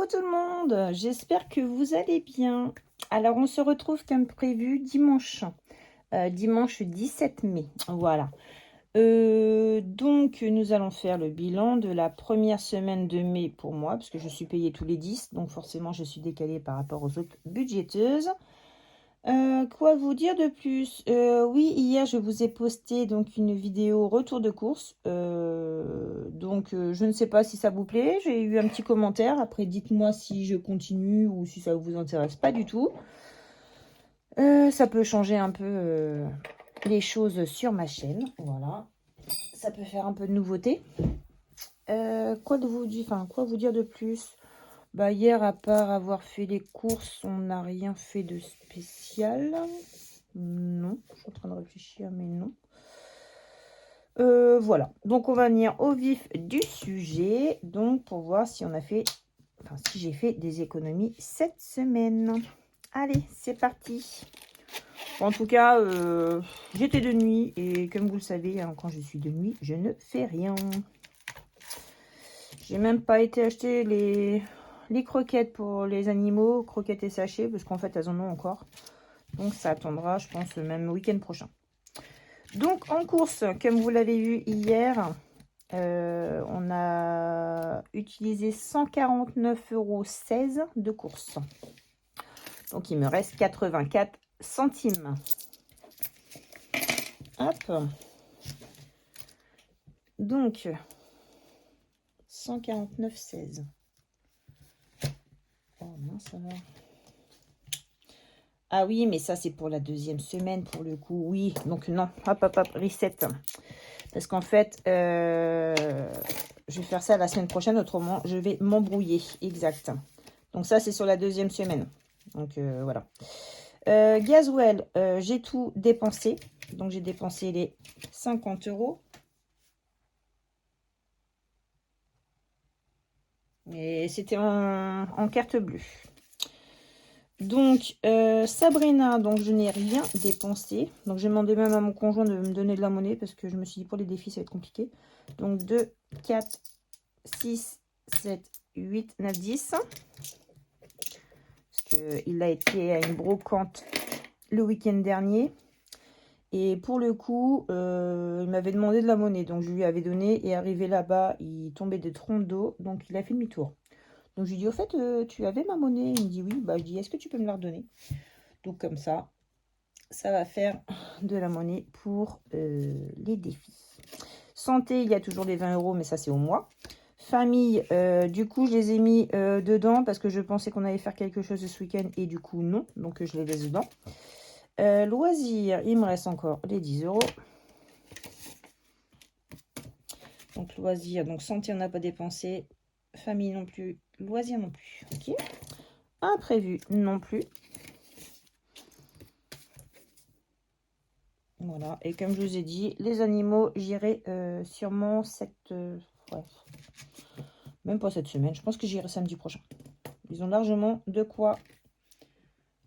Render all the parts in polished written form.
Coucou tout le monde, j'espère que vous allez bien. Alors on se retrouve comme prévu dimanche, dimanche 17 mai, voilà. Donc nous allons faire le bilan de la première semaine de mai pour moi, parce que je suis payée tous les 10, donc forcément je suis décalée par rapport aux autres budgéteuses. Quoi vous dire de plus? Oui, hier je vous ai posté donc une vidéo retour de course. Je ne sais pas si ça vous plaît. J'ai eu un petit commentaire. Après, dites-moi si je continue ou si ça vous intéresse pas du tout. Ça peut changer un peu les choses sur ma chaîne. Voilà. Ça peut faire un peu de nouveauté. Quoi vous dire de plus? Bah, hier, à part avoir fait les courses, on n'a rien fait de spécial. Non, je suis en train de réfléchir, mais non. Voilà, donc on va venir au vif du sujet, donc pour voir si on a fait, si j'ai fait des économies cette semaine. Allez, c'est parti. En tout cas, j'étais de nuit et comme vous le savez, hein, quand je suis de nuit, je ne fais rien. J'ai même pas été acheter les croquettes pour les animaux, croquettes et sachets, parce qu'en fait elles en ont encore. Donc ça attendra, je pense, même week-end prochain. Donc en course, comme vous l'avez vu hier, on a utilisé 149,16 € de course. Donc il me reste 84 centimes. Hop. Donc 149,16. Oh mince alors. Ah oui, mais ça c'est pour la deuxième semaine pour le coup. Oui, donc non. Hop, hop, hop, reset. Parce qu'en fait, je vais faire ça la semaine prochaine, autrement je vais m'embrouiller. Exact. Donc ça, c'est sur la deuxième semaine. Donc voilà. Gasoil, j'ai tout dépensé. Donc j'ai dépensé les 50 €. Et c'était en carte bleue. Donc Sabrina, donc je n'ai rien dépensé. Donc j'ai demandé même à mon conjoint de me donner de la monnaie parce que je me suis dit pour les défis ça va être compliqué. Donc 2, 4, 6, 7, 8, 9, 10. Parce qu'il a été à une brocante le week-end dernier. Et pour le coup, il m'avait demandé de la monnaie. Donc je lui avais donné. Et arrivé là-bas, il tombait des trompes d'eau. Donc il a fait demi-tour. Donc je lui dis, au fait, tu avais ma monnaie? Il me dit oui. Bah, je dis, est-ce que tu peux me la redonner? Donc comme ça va faire de la monnaie pour les défis. Santé, il y a toujours les 20 €, mais ça c'est au mois. Famille, du coup, je les ai mis dedans parce que je pensais qu'on allait faire quelque chose ce week-end et du coup, non. Donc, je les laisse dedans. Loisirs, il me reste encore les 10 €. Donc, loisirs, donc santé, on n'a pas dépensé. Famille non plus. Loisirs non plus. Ok. Imprévu non plus. Voilà. Et comme je vous ai dit, les animaux, j'irai sûrement ouais. Même pas cette semaine. Je pense que j'irai samedi prochain. Ils ont largement de quoi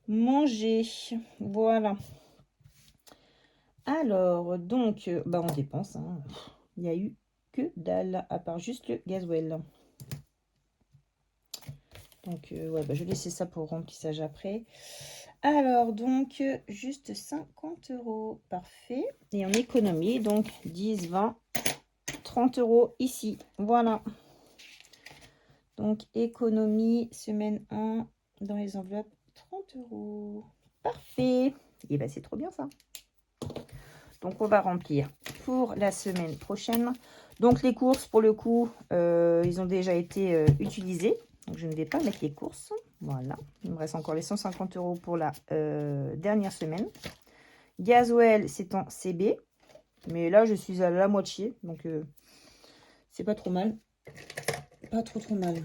manger. Voilà. Alors, donc, on dépense. Hein. Il n'y a eu que dalle, à part juste le gasoil. Donc, ouais, je vais laisser ça pour remplissage après. Alors, donc, juste 50 €. Parfait. Et en économie, donc, 10, 20, 30 € ici. Voilà. Donc, économie, semaine 1, dans les enveloppes, 30 €. Parfait. Et c'est trop bien ça. Donc, on va remplir pour la semaine prochaine. Donc, les courses, pour le coup, ils ont déjà été utilisés. Donc, je ne vais pas mettre les courses. Voilà. Il me reste encore les 150 € pour la dernière semaine. Gasoil, c'est en CB. Mais là, je suis à la moitié. Donc, c'est pas trop mal. Pas trop mal.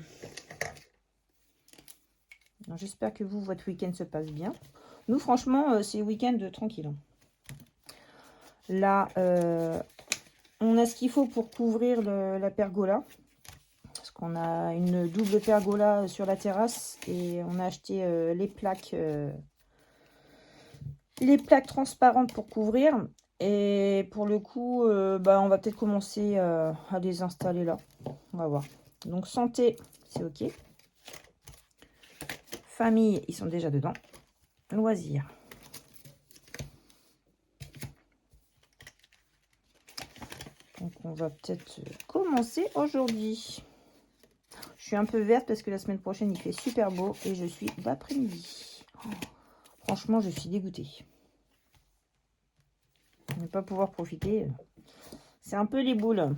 J'espère que vous, votre week-end se passe bien. Nous, franchement, c'est week-end tranquille. Là, on a ce qu'il faut pour couvrir la pergola. Parce qu'on a une double pergola sur la terrasse. Et on a acheté les plaques transparentes pour couvrir. Et pour le coup, on va peut-être commencer à les installer là. On va voir. Donc, santé, c'est OK. Famille, ils sont déjà dedans. Loisirs. Donc, on va peut-être commencer aujourd'hui. Je suis un peu verte parce que la semaine prochaine, il fait super beau et je suis d'après-midi. Oh, franchement, je suis dégoûtée. Ne pas pouvoir profiter, c'est un peu les boules.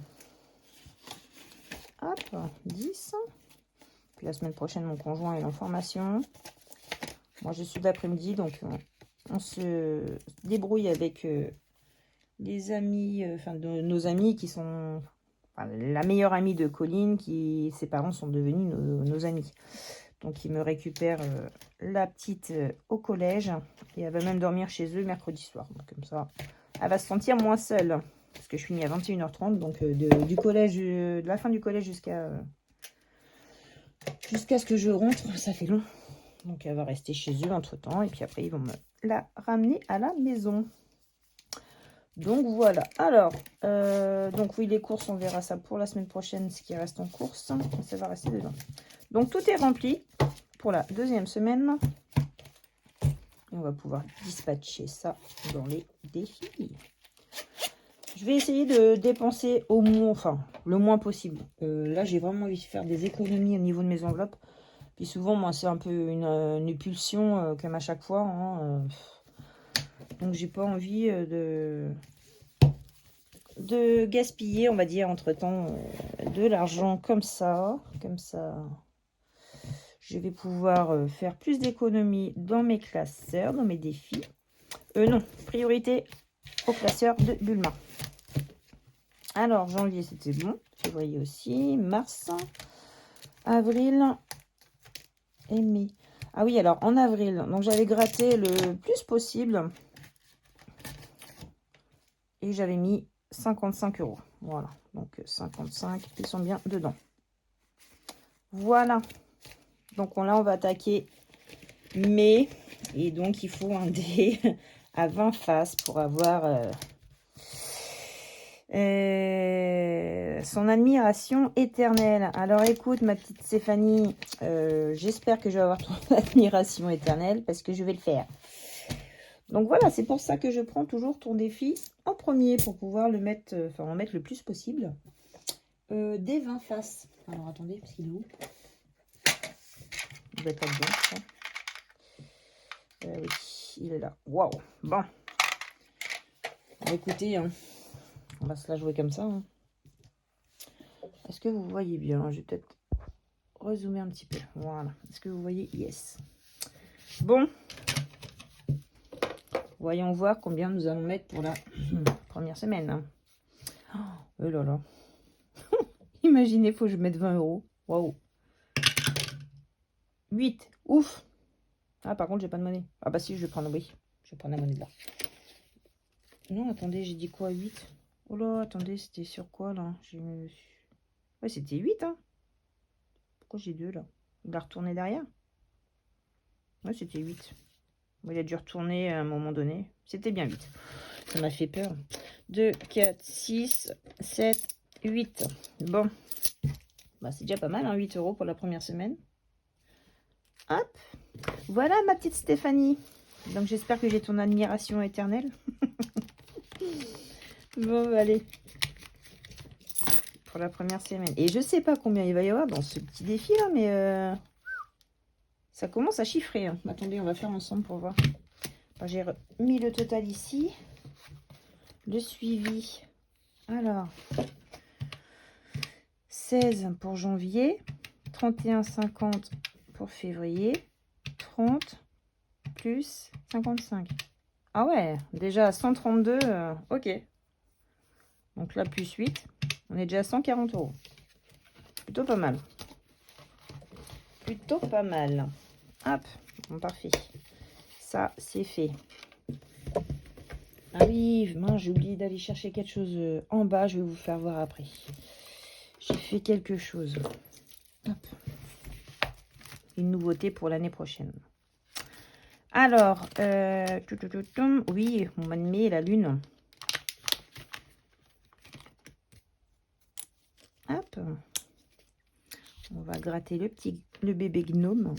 Hop, 10. Puis la semaine prochaine, mon conjoint est en formation. Moi, je suis d'après-midi, donc on se débrouille avec les amis, enfin de nos amis qui sont... Enfin, la meilleure amie de Colline, ses parents sont devenus nos amis. Donc, ils me récupèrent la petite au collège. Et elle va même dormir chez eux mercredi soir. Donc, comme ça, elle va se sentir moins seule. Parce que je finis à 21h30. Donc, du collège, de la fin du collège jusqu'à ce que je rentre, ça fait long. Donc, elle va rester chez eux entre-temps. Et puis après, ils vont me la ramener à la maison. Donc voilà, alors, donc oui, les courses, on verra ça pour la semaine prochaine, ce qui reste en course, ça va rester dedans. Donc tout est rempli pour la deuxième semaine. Et on va pouvoir dispatcher ça dans les défis. Je vais essayer de dépenser au moins, enfin, le moins possible. Là, j'ai vraiment envie de faire des économies au niveau de mes enveloppes. Puis souvent, moi, c'est un peu une pulsion comme à chaque fois. Hein, donc, j'ai pas envie de gaspiller, on va dire, entre-temps, de l'argent comme ça. Comme ça, je vais pouvoir faire plus d'économies dans mes classeurs, dans mes défis. Non, priorité aux classeurs de Bulma. Alors, janvier, c'était bon. Février aussi. Mars, avril et mai. Ah oui, alors, en avril, donc j'avais gratté le plus possible. Et j'avais mis 55 €. Voilà, donc 55, ils sont bien dedans. Voilà. Donc là, on va attaquer mai. Et donc, il faut un dé à 20 faces pour avoir son admiration éternelle. Alors, écoute, ma petite Stéphanie, j'espère que je vais avoir ton admiration éternelle parce que je vais le faire. Donc voilà, c'est pour ça que je prends toujours ton défi en premier pour pouvoir le mettre, en mettre le plus possible. Des 20 faces. Alors attendez, parce qu'il est où? Il doit être là-dedans, je crois. Oui, il est là. Waouh. Bon. Écoutez, hein, on va se la jouer comme ça. Hein. Est-ce que vous voyez bien? Je vais peut-être rezoomer un petit peu. Voilà. Est-ce que vous voyez? Yes. Bon. Voyons voir combien nous allons mettre pour la première semaine. Hein. Oh là là. Imaginez, il faut que je mette 20 €. Waouh. 8. Ouf. Ah, par contre, j'ai pas de monnaie. Ah bah si, je vais prendre, oui. Je vais prendre la monnaie de là. Non, attendez, j'ai dit quoi, 8? Oh là, attendez, c'était sur quoi, là? Ouais, c'était 8, hein. Pourquoi j'ai 2, là? Il a retourné derrière? Ouais, c'était 8. Bon, il a dû retourner à un moment donné. C'était bien 8. Ça m'a fait peur. 2, 4, 6, 7, 8. Bon. Bah, c'est déjà pas mal, hein, 8 € pour la première semaine. Hop. Voilà, ma petite Stéphanie. Donc, j'espère que j'ai ton admiration éternelle. Bon, bah, allez. Pour la première semaine. Et je sais pas combien il va y avoir dans ce petit défi, là, mais... ça commence à chiffrer. Hein. Attendez, on va faire ensemble pour voir. Enfin, j'ai mis le total ici. Le suivi. Alors, 16 pour janvier, 31,50 pour février, 30 plus 55. Ah ouais, déjà à 132, ok. Donc là, plus 8, on est déjà à 140 €. Plutôt pas mal. Plutôt pas mal. Hop, bon, parfait. Ça, c'est fait. Ah oui, mince, j'ai oublié d'aller chercher quelque chose en bas. Je vais vous faire voir après. J'ai fait quelque chose. Hop. Une nouveauté pour l'année prochaine. Alors, oui, mon mois de mai, la lune. Hop. On va gratter le bébé gnome.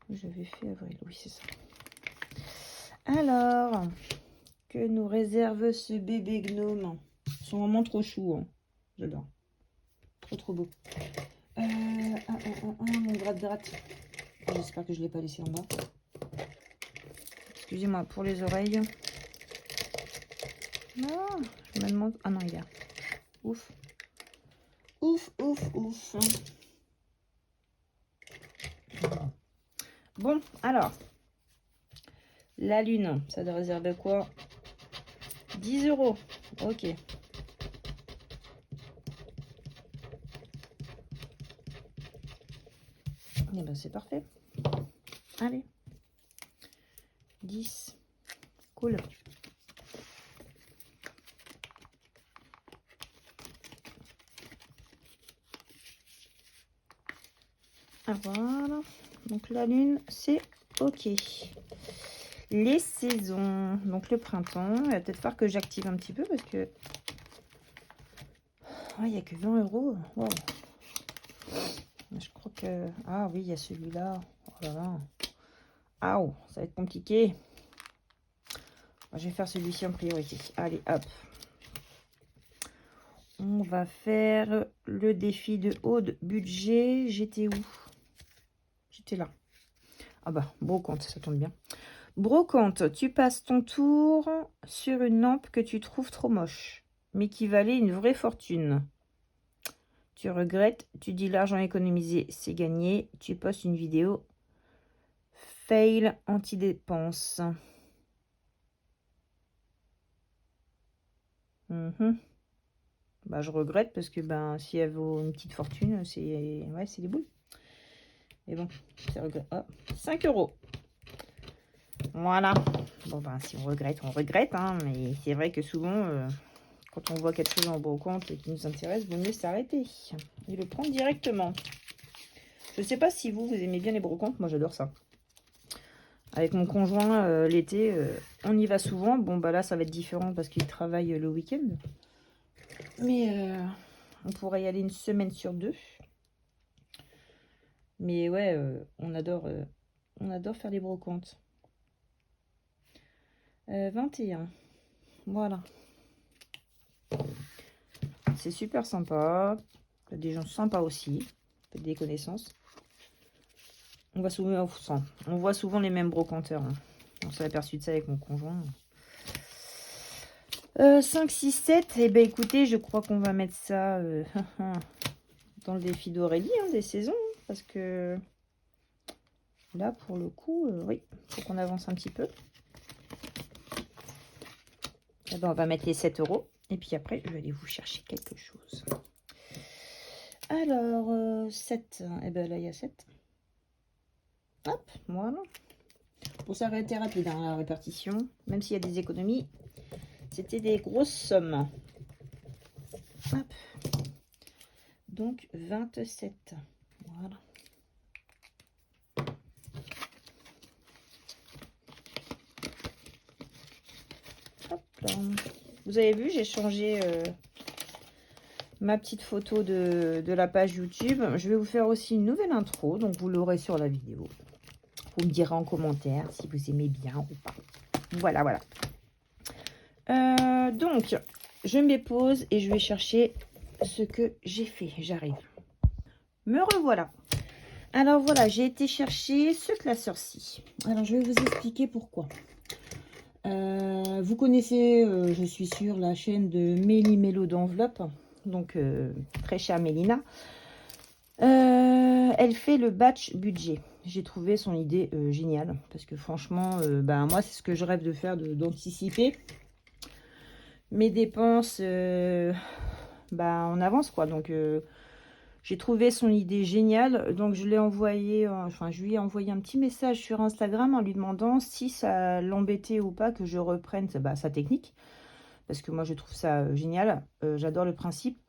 J'avais fait avril, oui, c'est ça. Alors, que nous réserve ce bébé gnome? Ils sont vraiment trop chou, hein. J'adore. Trop beau. Mon gratte. J'espère que je ne l'ai pas laissé en bas. Excusez-moi pour les oreilles. Non, je me demande. Ah non, il est là. Ouf. Ouf. Bon, alors. La lune, ça doit réserver quoi? 10 €. Ok. Eh ben c'est parfait. Allez. 10. Cool. Ah, voilà. Donc la lune, c'est ok. Les saisons. Donc le printemps. Il va peut-être falloir que j'active un petit peu parce que... il n'y a que 20 €. Wow. Je crois que... Ah oui, il y a celui-là. Oh là là. Ah, ça va être compliqué. Je vais faire celui-ci en priorité. Allez, hop. On va faire le défi de haut de budget. J'étais où? J'étais là. Ah bah, brocante, ça tombe bien. Brocante, tu passes ton tour sur une lampe que tu trouves trop moche, mais qui valait une vraie fortune. Tu regrettes, tu dis l'argent économisé, c'est gagné. Tu postes une vidéo. Fail anti-dépense. Bah, je regrette parce que si elle vaut une petite fortune, c'est des boules. Et bon, c'est regret. Oh, 5 €. Voilà. Bon, si on regrette, hein, mais c'est vrai que souvent, quand on voit quelque chose en brocante et qui nous intéresse, il vaut mieux s'arrêter et le prendre directement. Je sais pas si vous aimez bien les brocantes, moi j'adore ça. Avec mon conjoint, l'été, on y va souvent. Bon, là, ça va être différent parce qu'il travaille le week-end. Mais on pourrait y aller une semaine sur 2. Mais ouais, on adore faire les brocantes. 21. Voilà. C'est super sympa. Il y a des gens sympas aussi. Peut-être des connaissances. On voit souvent les mêmes brocanteurs. Hein. On s'est aperçu de ça avec mon conjoint. 5, 6, 7. Eh ben écoutez, je crois qu'on va mettre ça dans le défi d'Aurélie, des saisons. Parce que là, pour le coup, oui, il faut qu'on avance un petit peu. Eh ben, on va mettre les 7 €. Et puis après, je vais aller vous chercher quelque chose. Alors, 7. Et ben là, il y a 7. Hop, voilà. Bon, ça aurait été rapide, la répartition. Même s'il y a des économies, c'était des grosses sommes. Hop. Donc, 27. Voilà. Hop là. Vous avez vu, j'ai changé ma petite photo de la page YouTube. Je vais vous faire aussi une nouvelle intro, donc vous l'aurez sur la vidéo. Vous me direz en commentaire si vous aimez bien ou pas. Voilà. Donc, je me pose et je vais chercher ce que j'ai fait. J'arrive. Me revoilà. Alors voilà, j'ai été chercher ce classeur-ci. Alors, je vais vous expliquer pourquoi. Vous connaissez, je suis sur la chaîne de Mélie Mélo d'enveloppe. Donc, très chère Mélina. Elle fait le batch budget. J'ai trouvé son idée géniale. Parce que franchement, moi, c'est ce que je rêve de faire, d'anticiper mes dépenses en avance, quoi. Donc, j'ai trouvé son idée géniale. Donc, je lui ai envoyé un petit message sur Instagram en lui demandant si ça l'embêtait ou pas que je reprenne sa technique. Parce que moi, je trouve ça génial. J'adore le principe.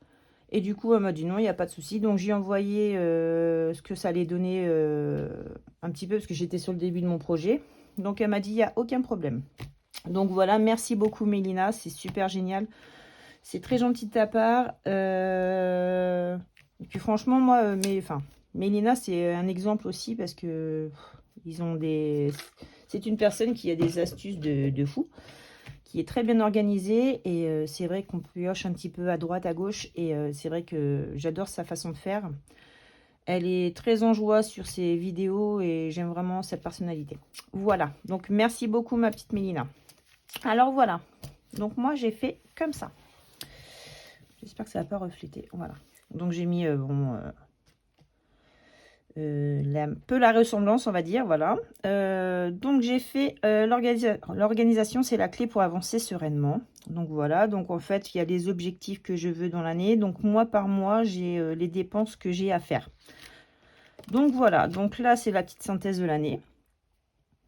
Et du coup, elle m'a dit non, il n'y a pas de souci. Donc, j'ai envoyé ce que ça allait donner un petit peu, parce que j'étais sur le début de mon projet. Donc, elle m'a dit, il n'y a aucun problème. Donc, voilà, merci beaucoup, Mélina. C'est super génial. C'est très gentil de ta part. Et puis, franchement, moi, Mélina, c'est un exemple aussi parce que ils ont des... C'est une personne qui a des astuces de fou, qui est très bien organisée et c'est vrai qu'on pioche un petit peu à droite, à gauche et c'est vrai que j'adore sa façon de faire. Elle est très en joie sur ses vidéos et j'aime vraiment cette personnalité. Voilà, donc merci beaucoup ma petite Mélina. Alors voilà, donc moi j'ai fait comme ça. J'espère que ça va pas refléter. Voilà, donc j'ai mis un peu la ressemblance, on va dire, voilà. Donc j'ai fait l'organisation, c'est la clé pour avancer sereinement. Donc voilà, donc en fait, il y a les objectifs que je veux dans l'année. Donc mois par mois, j'ai les dépenses que j'ai à faire. Donc voilà, donc là, c'est la petite synthèse de l'année.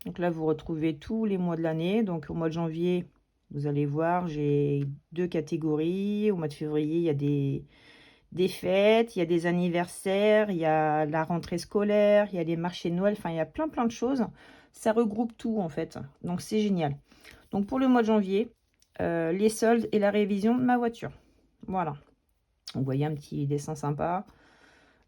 Donc là, vous retrouvez tous les mois de l'année. Donc au mois de janvier, vous allez voir, j'ai 2 catégories. Au mois de février, il y a des fêtes, il y a des anniversaires, il y a la rentrée scolaire, il y a les marchés de Noël, enfin il y a plein de choses. Ça regroupe tout en fait, donc c'est génial. Donc pour le mois de janvier, les soldes et la révision de ma voiture. Voilà, vous voyez un petit dessin sympa.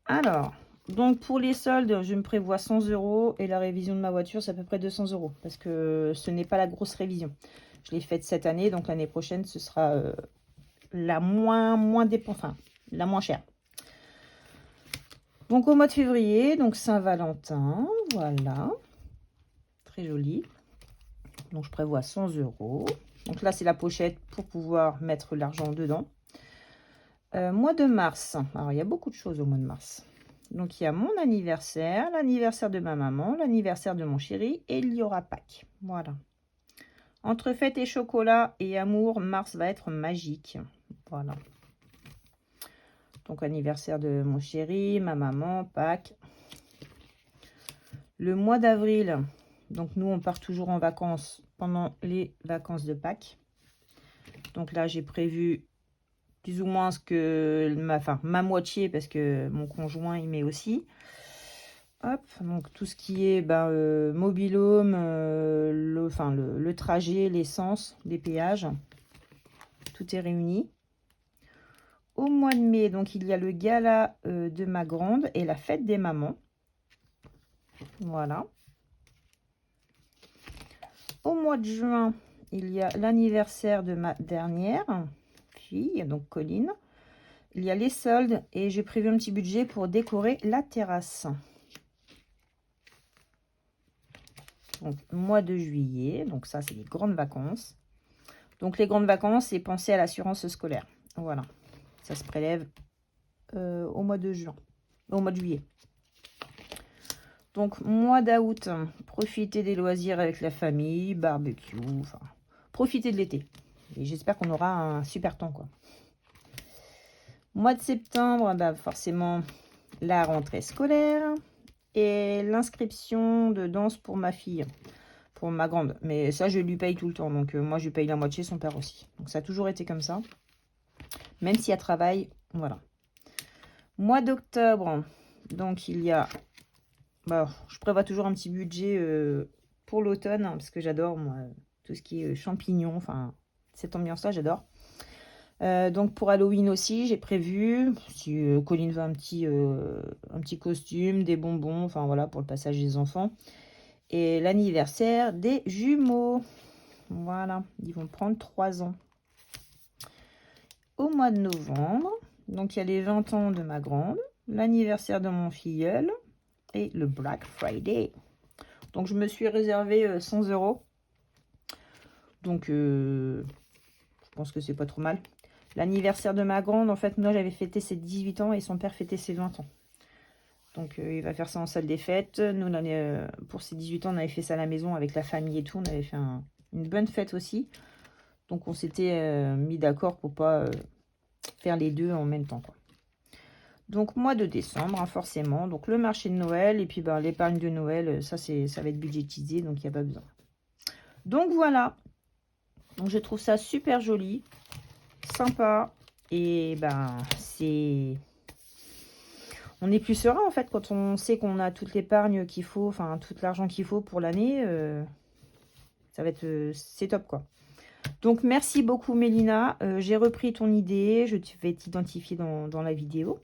Alors, donc pour les soldes, je me prévois 100 € et la révision de ma voiture, c'est à peu près 200 € parce que ce n'est pas la grosse révision. Je l'ai faite cette année, donc l'année prochaine, ce sera la moins enfin, la moins chère. Donc au mois de février, donc Saint-Valentin, voilà, très joli. Donc je prévois 100 €. Donc là c'est la pochette pour pouvoir mettre l'argent dedans. Mois de mars, alors il y a beaucoup de choses au mois de mars. Donc il y a mon anniversaire, l'anniversaire de ma maman, l'anniversaire de mon chéri et il y aura Pâques. Voilà. Entre fête et chocolat et amour, mars va être magique. Voilà. Donc anniversaire de mon chéri, ma maman, Pâques. Le mois d'avril, donc nous on part toujours en vacances pendant les vacances de Pâques. Donc là j'ai prévu plus ou moins ce que ma moitié parce que mon conjoint il met aussi. Hop, donc tout ce qui est mobil-home, le trajet, l'essence, les péages, tout est réuni. Au mois de mai, donc il y a le gala de ma grande et la fête des mamans. Voilà. Au mois de juin, il y a l'anniversaire de ma dernière fille, donc Colline. Il y a les soldes et j'ai prévu un petit budget pour décorer la terrasse. Donc, mois de juillet, donc ça, c'est les grandes vacances. Donc, les grandes vacances, c'est penser à l'assurance scolaire. Voilà, ça se prélève au mois de juin, au mois de juillet. Donc, mois d'août, profiter des loisirs avec la famille, barbecue, enfin, profiter de l'été. Et j'espère qu'on aura un super temps, quoi. Mois de septembre, forcément, la rentrée scolaire et l'inscription de danse pour ma fille, pour ma grande. Mais ça, je lui paye tout le temps. Donc, moi, je lui paye la moitié, son père aussi. Donc, ça a toujours été comme ça. Même si elle travaille, voilà. Mois d'octobre, donc, il y a... je prévois toujours un petit budget pour l'automne, parce que j'adore, moi, tout ce qui est champignons. Enfin, cette ambiance-là, j'adore. Donc pour Halloween aussi, j'ai prévu, si Colline veut un petit costume, des bonbons, enfin voilà, pour le passage des enfants. Et l'anniversaire des jumeaux. Voilà, ils vont prendre 3 ans. Au mois de novembre, donc il y a les 20 ans de ma grande, l'anniversaire de mon filleul et le Black Friday. Donc je me suis réservé 100 €. Donc je pense que c'est pas trop mal. L'anniversaire de ma grande, en fait, moi, j'avais fêté ses 18 ans et son père fêtait ses 20 ans. Donc, il va faire ça en salle des fêtes. Nous, pour ses 18 ans, on avait fait ça à la maison avec la famille et tout. On avait fait une bonne fête aussi. Donc, on s'était mis d'accord pour pas faire les deux en même temps, quoi. Donc, mois de décembre, forcément. Donc, le marché de Noël et puis l'épargne de Noël, ça va être budgétisé, donc il n'y a pas besoin. Donc, voilà. Donc, je trouve ça super joli. Sympa et on est plus serein en fait quand on sait qu'on a toute l'épargne qu'il faut, enfin tout l'argent qu'il faut pour l'année. Ça va être c'est top quoi. Donc merci beaucoup Mélina, j'ai repris ton idée, je vais t'identifier dans la vidéo.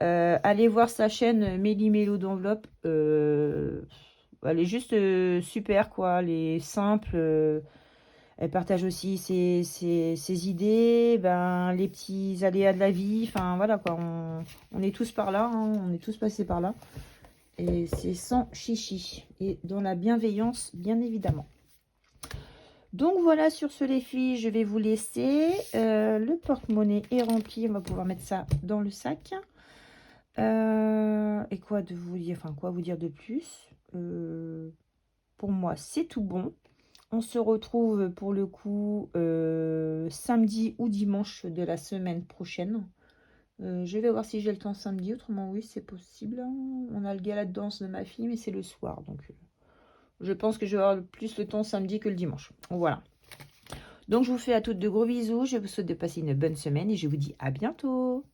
Allez voir sa chaîne Méli Mélo d'enveloppe. Elle est juste super, quoi. Elle est simple. Elle partage aussi ses idées, ben, les petits aléas de la vie. Enfin, voilà, quoi. On est tous par là, hein, on est tous passés par là. Et c'est sans chichi. Et dans la bienveillance, bien évidemment. Donc voilà, sur ce les filles, je vais vous laisser. Le porte-monnaie est rempli. On va pouvoir mettre ça dans le sac. Et quoi de vous dire, enfin quoi vous dire de plus? Pour moi, c'est tout bon. On se retrouve pour le coup samedi ou dimanche de la semaine prochaine. Je vais voir si j'ai le temps samedi, autrement oui, c'est possible. On a le gala de danse de ma fille, mais c'est le soir. Donc je pense que je vais avoir plus le temps samedi que le dimanche. Voilà. Donc je vous fais à toutes de gros bisous. Je vous souhaite de passer une bonne semaine et je vous dis à bientôt.